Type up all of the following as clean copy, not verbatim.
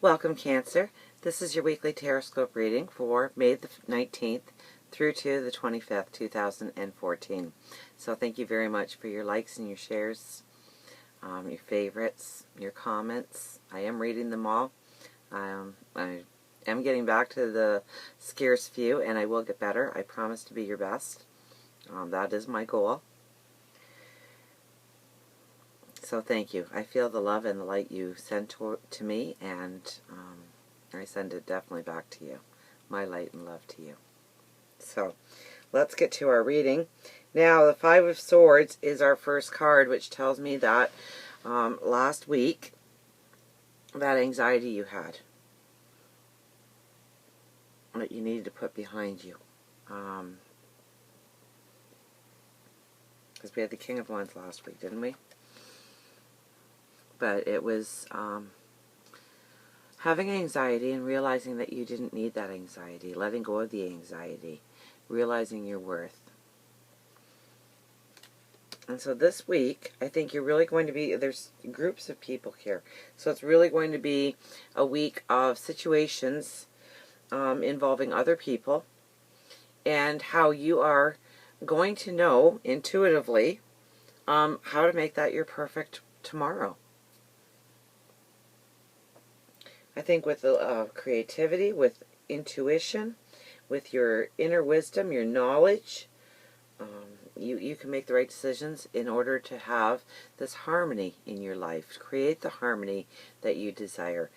Welcome, Cancer. This is your weekly Taroscope reading for May the 19th through to the 25th, 2014. So thank you very much for your likes and your shares, your favorites, your comments. I am reading them all. I am getting back to the scarce few, and I will get better. I promise to be your best. That is my goal. So thank you. I feel the love and the light you send to me, and I send it definitely back to you. My light and love to you. So let's get to our reading. Now, the Five of Swords is our first card, which tells me that last week, that anxiety you had, that you needed to put behind you. Because we had the King of Wands last week, didn't we? But it was having anxiety and realizing that you didn't need that anxiety, letting go of the anxiety, realizing your worth. And so this week, I think you're really going to be, there's groups of people here. So it's really going to be a week of situations involving other people, and how you are going to know intuitively how to make that your perfect tomorrow. I think with creativity, with intuition, with your inner wisdom, your knowledge, you can make the right decisions in order to have this harmony in your life. Create the harmony that you desire.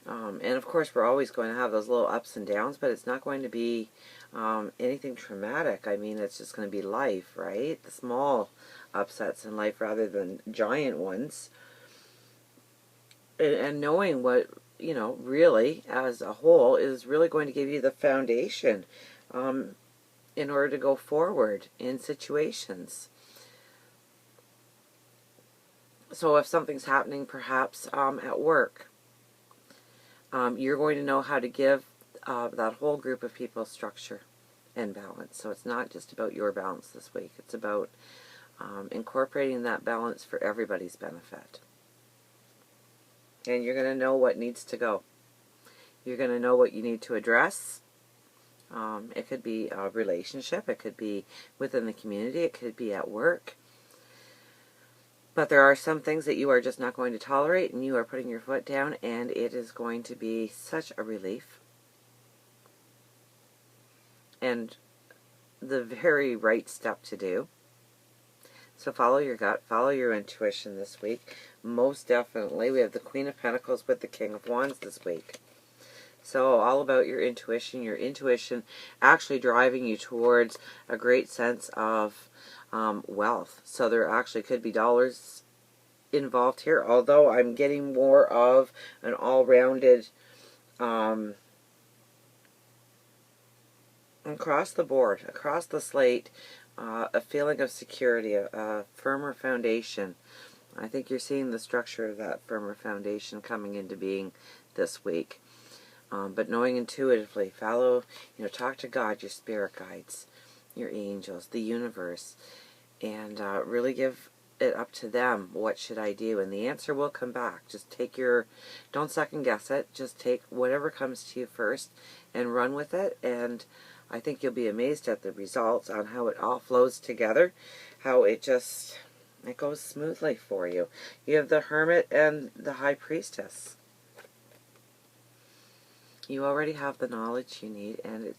And of course, we're always going to have those little ups and downs, but it's not going to be anything traumatic. I mean, it's just going to be life, right? The small upsets in life rather than giant ones. And knowing what, you know, really, as a whole, is really going to give you the foundation in order to go forward in situations. So if something's happening perhaps at work, you're going to know how to give that whole group of people structure and balance. So it's not just about your balance this week. It's about incorporating that balance for everybody's benefit. And you're going to know what needs to go. You're going to know what you need to address. It could be a relationship. It could be within the community. It could be at work. But there are some things that you are just not going to tolerate, and you are putting your foot down, and it is going to be such a relief. And the very right step to do. So follow your gut, follow your intuition this week. Most definitely. We have the Queen of Pentacles with the King of Wands this week. So all about your intuition actually driving you towards a great sense of wealth. So there actually could be dollars involved here, although I'm getting more of an all-rounded across the board, across the slate, a feeling of security, a firmer foundation. I think you're seeing the structure of that firmer foundation coming into being this week. But knowing intuitively, follow, talk to God, your spirit guides, your angels, the universe, and really give it up to them. What should I do? And the answer will come back. Just take don't second guess it. Just take whatever comes to you first and run with it. And I think you'll be amazed at the results on how it all flows together, how it goes smoothly for you. You have the Hermit and the High Priestess. You already have the knowledge you need, and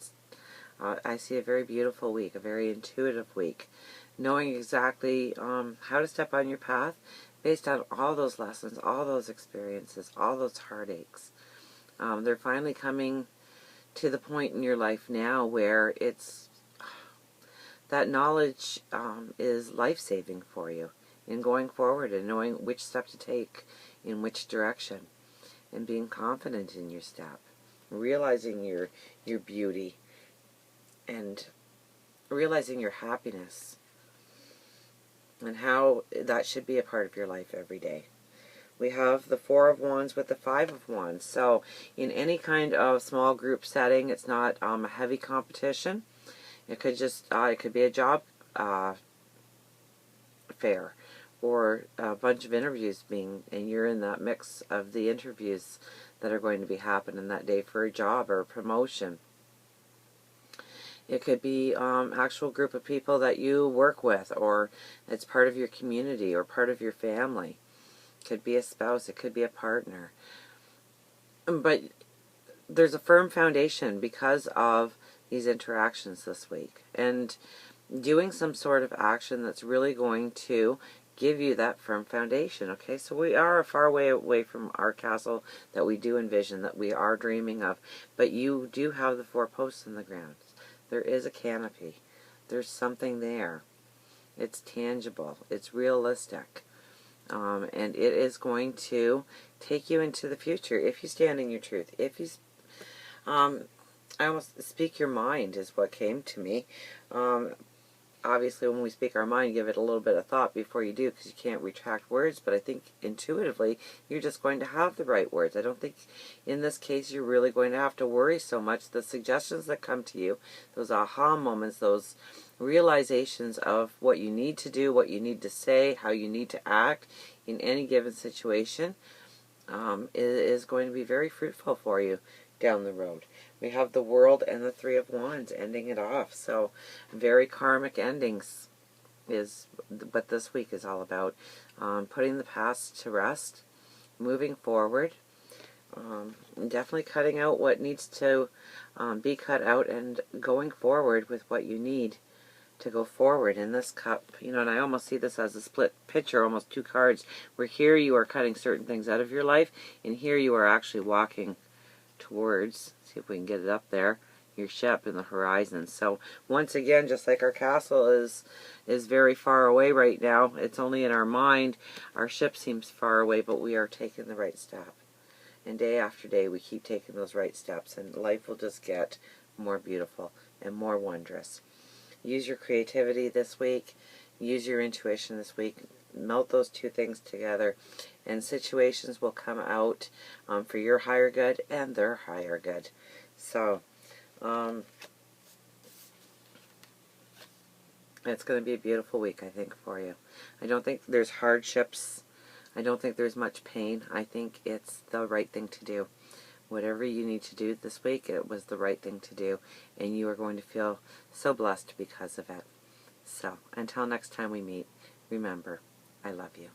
I see a very beautiful week, a very intuitive week, knowing exactly how to step on your path based on all those lessons, all those experiences, all those heartaches. They're finally coming to the point in your life now where that knowledge is life-saving for you in going forward and knowing which step to take in which direction, and being confident in your step, realizing your beauty, and realizing your happiness, and how that should be a part of your life every day. We have the Four of Wands with the Five of Wands. So in any kind of small group setting, it's not a heavy competition. It could just it could be a job fair, or a bunch of interviews and you're in that mix of the interviews that are going to be happening that day for a job or a promotion. It could be actual group of people that you work with, or it's part of your community or part of your family. It could be a spouse, it could be a partner. But there's a firm foundation because of these interactions this week. And doing some sort of action that's really going to give you that firm foundation. Okay, so we are a far way away from our castle that we do envision, that we are dreaming of. But you do have the 4 posts in the ground. There is a canopy. There's something there. It's tangible. It's realistic. And it is going to take you into the future if you stand in your truth. If you, I almost speak your mind is what came to me. Obviously, when we speak our mind, give it a little bit of thought before you do, because you can't retract words, but I think intuitively you're just going to have the right words. I don't think in this case you're really going to have to worry so much. The suggestions that come to you, those aha moments, those realizations of what you need to do, what you need to say, how you need to act in any given situation, is going to be very fruitful for you down the road. We have the World and the 3 of Wands ending it off. So very karmic endings is what this week is all about. Putting the past to rest, moving forward, definitely cutting out what needs to be cut out, and going forward with what you need to go forward in this cup. You know, and I almost see this as a split picture, almost 2 cards, where here you are cutting certain things out of your life, and here you are actually walking towards, see if we can get it up there, your ship in the horizon. So once again, just like our castle is very far away right now, it's only in our mind. Our ship seems far away, but we are taking the right step. And day after day, we keep taking those right steps, and life will just get more beautiful and more wondrous. Use your creativity this week. Use your intuition this week. Melt those 2 things together, and situations will come out for your higher good and their higher good. So it's going to be a beautiful week, I think, for you. I don't think there's hardships. I don't think there's much pain. I think it's the right thing to do. Whatever you need to do this week, it was the right thing to do, and you are going to feel so blessed because of it. So until next time we meet, remember, I love you.